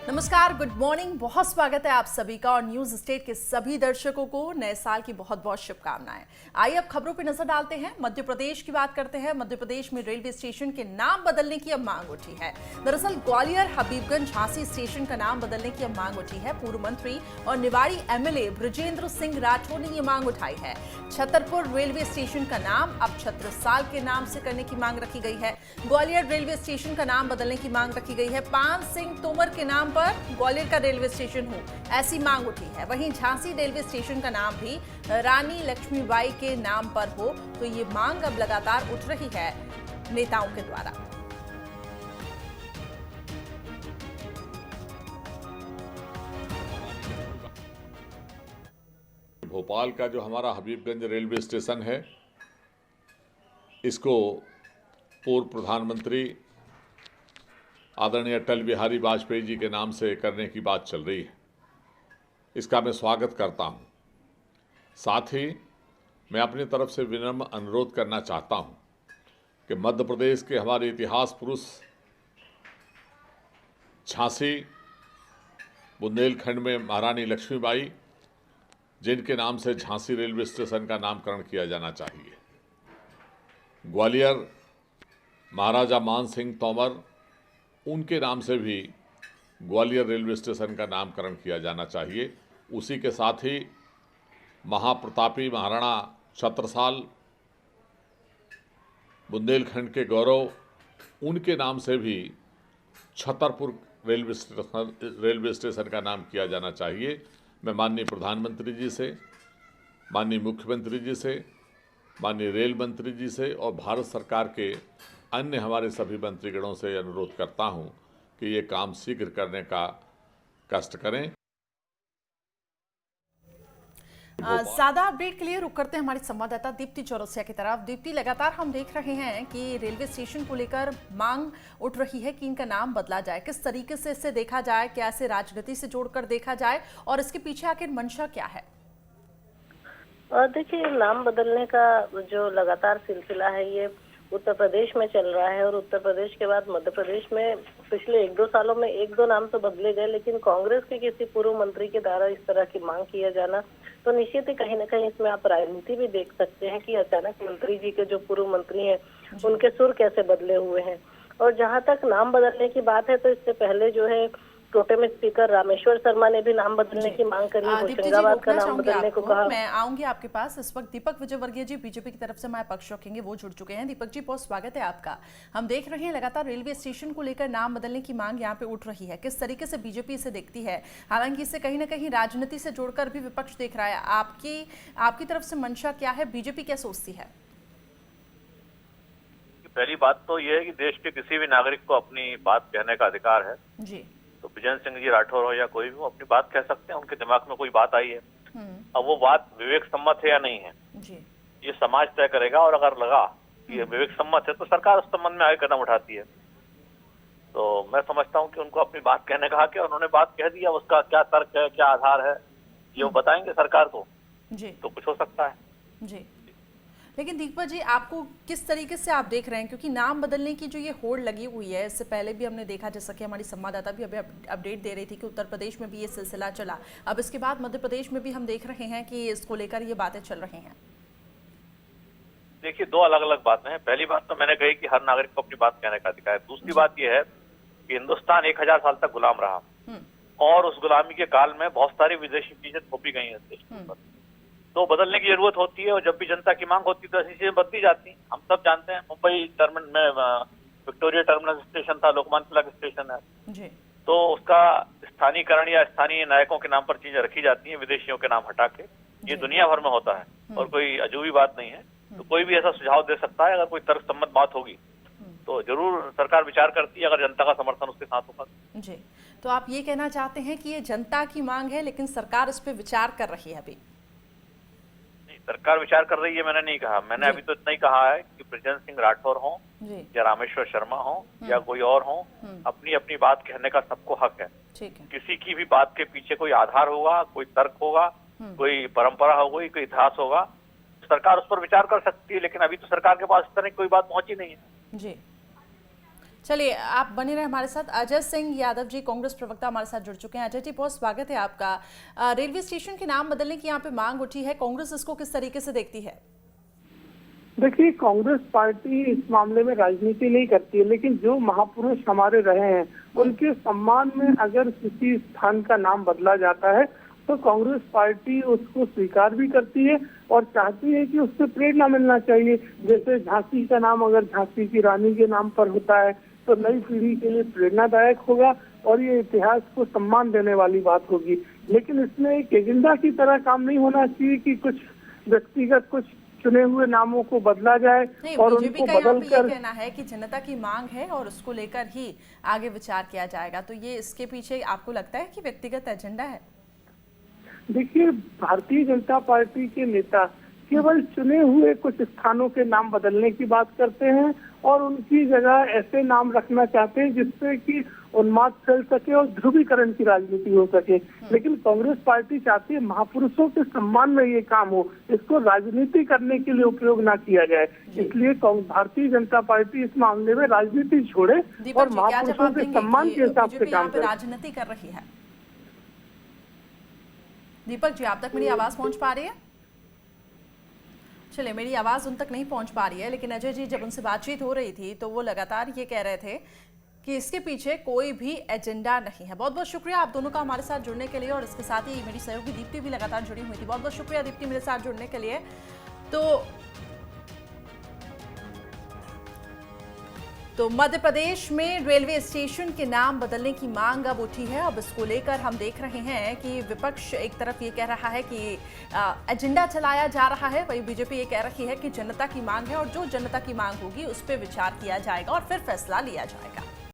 नमस्कार, good morning. बहुत स्वागत है आप सभी का और न्यूज स्टेट के सभी दर्शकों को नए साल की बहुत बहुत शुभकामनाएं। आइए अब खबरों पर नजर डालते हैं। मध्य प्रदेश की बात करते हैं। मध्य प्रदेश में रेलवे स्टेशन के नाम बदलने की अब मांग उठी है। दरअसल ग्वालियर हबीबगंज झांसी स्टेशन का नाम बदलने की अब मांग उठी है। पूर्व मंत्री और निवाड़ी एमएलए बृजेंद्र सिंह राठौर ने ये मांग उठाई है। छतरपुर रेलवे स्टेशन का नाम अब छत्रसाल के नाम से करने की मांग रखी गई है। ग्वालियर रेलवे स्टेशन का नाम बदलने की मांग रखी गई है। पान सिंह तोमर के नाम पर ग्वालियर का रेलवे स्टेशन हो, ऐसी मांग उठी है। वहीं झांसी रेलवे स्टेशन का नाम भी रानी लक्ष्मीबाई के नाम पर हो, तो ये मांग अब लगातार उठ रही है नेताओं के द्वारा। भोपाल का जो हमारा हबीबगंज रेलवे स्टेशन है, इसको पूर्व प्रधानमंत्री आदरणीय अटल बिहारी वाजपेयी जी के नाम से करने की बात चल रही है। इसका मैं स्वागत करता हूं। साथ ही मैं अपनी तरफ से विनम्र अनुरोध करना चाहता हूं कि मध्य प्रदेश के हमारे इतिहास पुरुष झांसी बुंदेलखंड में महारानी लक्ष्मीबाई, जिनके नाम से झांसी रेलवे स्टेशन का नामकरण किया जाना चाहिए। ग्वालियर महाराजा मान सिंह तोमर, उनके नाम से भी ग्वालियर रेलवे स्टेशन का नामकरण किया जाना चाहिए। उसी के साथ ही महाप्रतापी महाराणा छत्रसाल, बुंदेलखंड के गौरव, उनके नाम से भी छतरपुर रेलवे स्टेशन का नाम किया जाना चाहिए। मैं माननीय प्रधानमंत्री जी से, माननीय मुख्यमंत्री जी से, माननीय रेल मंत्री जी से और भारत सरकार के अन्य हमारे सभी मंत्रीगणों से अनुरोध करता हूं कि ये काम शीघ्र करने का कष्ट करें। ज्यादा अपडेट के लिए रुक करते हैं हमारी संवाददाता दीप्ति चौरसिया की तरफ। दीप्ति, लगातार हम देख रहे हैं कि रेलवे स्टेशन को लेकर मांग उठ रही है कि इनका नाम बदला जाए। किस तरीके से इसे देखा जाए, क्या इसे राजनीति से जोड़कर देखा जाए और इसके पीछे आखिर मंशा क्या है? देखिए, नाम बदलने का जो लगातार सिलसिला है ये उत्तर प्रदेश में चल रहा है और उत्तर प्रदेश के बाद मध्य प्रदेश में पिछले 1-2 सालों में 1-2 नाम तो बदले गए, लेकिन कांग्रेस के किसी पूर्व मंत्री के द्वारा इस तरह की मांग किया जाना तो निश्चित ही कहीं ना कहीं इसमें आप राजनीति भी देख सकते हैं कि अचानक मंत्री जी के जो पूर्व मंत्री हैं उनके सुर कैसे बदले हुए हैं। और जहां तक नाम बदलने की बात है तो इससे पहले जो है प्रोटेम स्पीकर रामेश्वर शर्मा ने भी नाम बदलने की मांग करी, होशंगाबाद का नाम बदलने को कहा। मैं आऊंगी आपके पास। इस वक्त दीपक विजयवर्गीय जी बीजेपी की तरफ से हमारे पक्ष रखेंगे, वो जुड़ चुके हैं। दीपक जी, बहुत स्वागत है आपका। हम देख रहे हैं लगातार रेलवे स्टेशन को लेकर नाम बदलने की मांग यहाँ पे उठ रही है। किस तरीके से बीजेपी इसे देखती है? हालांकि इसे कहीं ना कहीं राजनीति से जोड़कर भी विपक्ष देख रहा है। आपकी तरफ से मंशा क्या है? बीजेपी क्या सोचती है? पहली बात तो यह है कि देश के किसी भी नागरिक को अपनी बात कहने का अधिकार है जी। तो बृजेंद्र सिंह जी राठौर हो या कोई भी हो, अपनी बात कह सकते हैं। उनके दिमाग में कोई बात आई है, अब वो बात विवेक सम्मत है या नहीं है जी, ये समाज तय करेगा। और अगर लगा कि ये विवेक सम्मत है तो सरकार उस संबंध में आगे कदम उठाती है। तो मैं समझता हूँ कि उनको अपनी बात कहने का हक है, उन्होंने बात कह दिया। उसका क्या तर्क है, क्या आधार है, ये वो बताएंगे सरकार को जी, तो कुछ हो सकता है जी। लेकिन दीपक जी, आपको किस तरीके से आप देख रहे हैं? क्योंकि नाम बदलने की जो ये होड़ लगी हुई है, इससे पहले भी हमने देखा, जैसा कि हमारी संवाददाता भी अभी अपडेट दे रही थी कि उत्तर प्रदेश में भी ये सिलसिला चला। अब इसके बाद मध्य प्रदेश में भी हम देख रहे हैं कि इसको लेकर ये बातें चल रही हैं। देखिए, दो अलग अलग बातें हैं। पहली बात तो मैंने कही कि हर नागरिक को अपनी बात कहने का अधिकार है। दूसरी बात यह है कि हिंदुस्तान 1000 साल तक गुलाम रहा और उस गुलामी के काल में बहुत सारी विदेशी चीजें थोपी गई हैं देश के ऊपर, तो बदलने की जरूरत होती है। और जब भी जनता की मांग होती है तो ऐसी चीजें बदली जाती हैं। हम सब जानते हैं, मुंबई टर्मिनल में विक्टोरिया टर्मिनल स्टेशन था, लोकमान्य तिलक स्टेशन है जी, तो उसका स्थानीयकरण या स्थानीय नायकों के नाम पर चीजें रखी जाती हैं, विदेशियों के नाम हटा के। ये दुनिया भर में होता है और कोई अजूबी बात नहीं है। तो कोई भी ऐसा सुझाव दे सकता है। अगर कोई तर्कसम्मत बात होगी तो जरूर सरकार विचार करती है, अगर जनता का समर्थन उसके साथ होगा। जी, तो आप ये कहना चाहते हैं कि ये जनता की मांग है लेकिन सरकार इस पे विचार कर रही है? अभी सरकार विचार कर रही है मैंने नहीं कहा। मैंने अभी तो इतना ही कहा है कि बृजेंद्र सिंह राठौर हो या रामेश्वर शर्मा हो या कोई और हो, अपनी अपनी बात कहने का सबको हक है। ठीक है। किसी की भी बात के पीछे कोई आधार होगा, कोई तर्क होगा, कोई परंपरा होगी, कोई इतिहास होगा, सरकार उस पर विचार कर सकती है। लेकिन अभी तो सरकार के पास इस तरह की कोई बात पहुंची नहीं है। जी, चलिए, आप बने रहे हमारे साथ। अजय सिंह यादव जी, कांग्रेस प्रवक्ता, हमारे साथ जुड़ चुके हैं। अजय जी, बहुत स्वागत है आपका। रेलवे स्टेशन के नाम बदलने की यहाँ पे मांग उठी है, कांग्रेस इसको किस तरीके से देखती है? देखिए, कांग्रेस पार्टी इस मामले में राजनीति नहीं करती है, लेकिन जो महापुरुष हमारे रहे हैं उनके सम्मान में अगर किसी स्थान का नाम बदला जाता है तो कांग्रेस पार्टी उसको स्वीकार भी करती है और चाहती है कि उससे प्रेरणा मिलना चाहिए। जैसे झांसी का नाम अगर झांसी की रानी के नाम पर होता है तो नई पीढ़ी के लिए प्रेरणादायक होगा और ये इतिहास को सम्मान देने वाली बात होगी। लेकिन इसमें एक एजेंडा की तरह काम नहीं होना चाहिए कि कुछ व्यक्तिगत कुछ चुने हुए नामों को बदला जाए और उनको बदलकर। कहना है कि जनता की मांग है और उसको लेकर ही आगे विचार किया जाएगा, तो ये इसके पीछे आपको लगता है कि व्यक्तिगत एजेंडा है? देखिए, भारतीय जनता पार्टी के नेता केवल चुने हुए कुछ स्थानों के नाम बदलने की बात करते हैं और उनकी जगह ऐसे नाम रखना चाहते हैं जिससे कि उन्माद फैल सके और ध्रुवीकरण की राजनीति हो सके। लेकिन कांग्रेस पार्टी चाहती है महापुरुषों के सम्मान में ये काम हो, इसको राजनीति करने के लिए उपयोग ना किया जाए। इसलिए भारतीय जनता पार्टी इस मामले में राजनीति छोड़े और महापुरुषों के सम्मान के हिसाब से काम करे। राजनीति कर रही है। दीपक जी, आप तक मेरी आवाज पहुंच पा रही है? चलिए, मेरी आवाज उन तक नहीं पहुंच पा रही है, लेकिन अजय जी, जब उनसे बातचीत हो रही थी तो वो लगातार ये कह रहे थे कि इसके पीछे कोई भी एजेंडा नहीं है। बहुत बहुत शुक्रिया आप दोनों का हमारे साथ जुड़ने के लिए, और इसके साथ ही मेरी सहयोगी दीप्ति भी लगातार जुड़ी हुई थी। बहुत बहुत शुक्रिया दीप्ति मेरे साथ जुड़ने के लिए। तो मध्य प्रदेश में रेलवे स्टेशन के नाम बदलने की मांग अब उठी है। अब इसको लेकर हम देख रहे हैं कि विपक्ष एक तरफ ये कह रहा है कि एजेंडा चलाया जा रहा है, वही बीजेपी ये कह रही है कि जनता की मांग है और जो जनता की मांग होगी उस पर विचार किया जाएगा और फिर फैसला लिया जाएगा।